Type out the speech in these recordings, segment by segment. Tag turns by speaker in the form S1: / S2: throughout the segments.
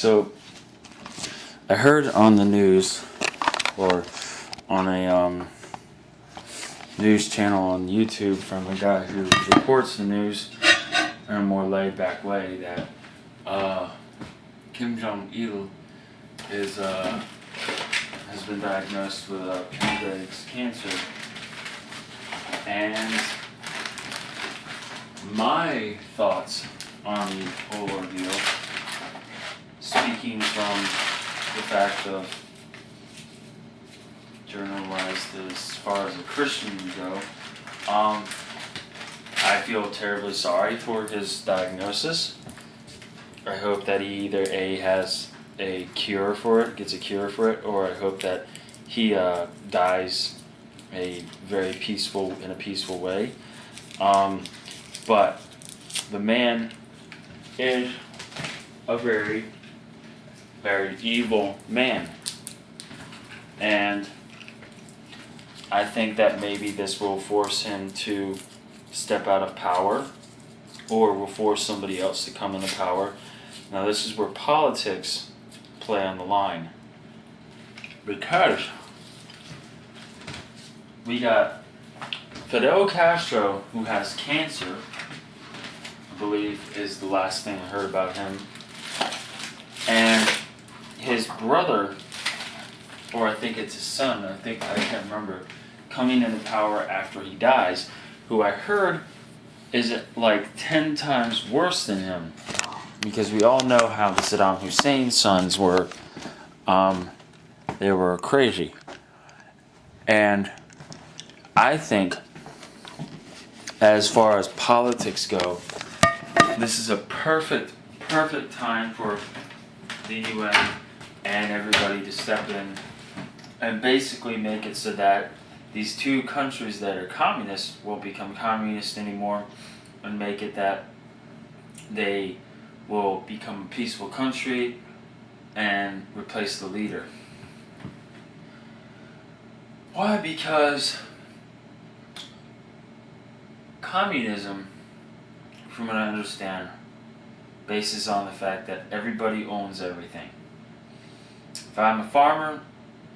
S1: So, I heard on the news, or on a news channel on YouTube from a guy who reports the news in a more laid-back way, that Kim Jong-il has been diagnosed with pancreatic cancer. And my thoughts on the whole ordeal, speaking from the fact of journalized as far as a Christian would go, I feel terribly sorry for his diagnosis. I hope that he either has a cure for it, gets a cure for it, or I hope that he dies in a peaceful way. But the man is a very, very evil man. And I think that maybe this will force him to step out of power, or will force somebody else to come into power. Now this is where politics play on the line, because we got Fidel Castro, who has cancer, I believe is the last thing I heard about him, and his brother, or I think it's his son, I can't remember, coming into power after he dies, who I heard is like 10 times worse than him. Because we all know how the Saddam Hussein sons were. They were crazy. And I think, as far as politics go, this is a perfect time for the UN and everybody to step in and basically make it so that these two countries that are communist won't become communist anymore, and make it that they will become a peaceful country and replace the leader. Why? Because communism, from what I understand, bases on the fact that everybody owns everything. If I'm a farmer,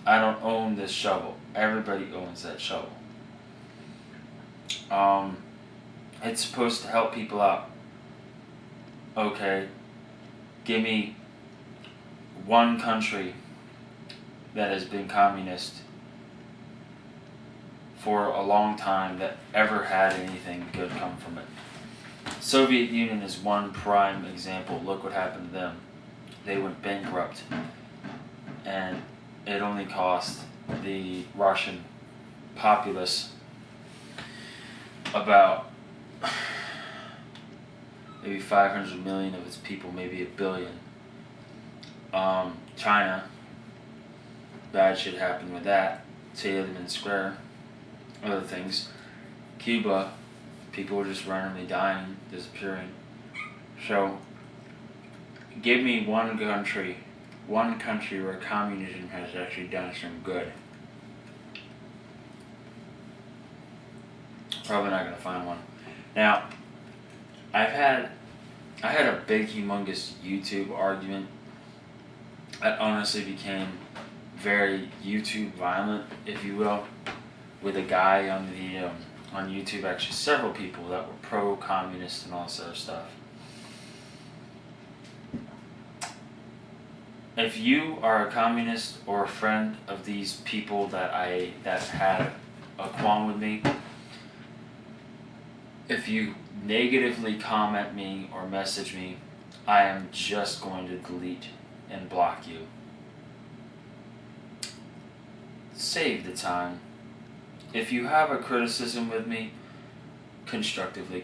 S1: I don't own this shovel. Everybody owns that shovel. It's supposed to help people out. Okay, give me one country that has been communist for a long time that ever had anything good come from it. Soviet Union is one prime example. Look what happened to them. They went bankrupt, and it only cost the Russian populace about maybe 500 million of its people, maybe 1 billion. China, bad shit happened with that. Tiananmen Square, other things. Cuba, people were just randomly dying, disappearing. So, give me one country where communism has actually done some good. Probably not gonna find one. Now, I had a big, humongous YouTube argument that honestly became very YouTube violent, if you will, with a guy on YouTube. Actually, several people that were pro-communist and all this other stuff. If you are a communist or a friend of these people that had a qualm with me, if you negatively comment me or message me, I am just going to delete and block you. Save the time. If you have a criticism with me, constructively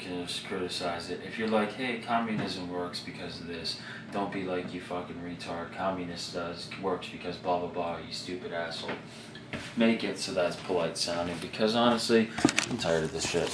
S1: criticize it. If you're like, hey, communism works because of this, don't be like, you fucking retard, communist works because blah blah blah, you stupid asshole. Make it so that's polite sounding, because honestly, I'm tired of this shit.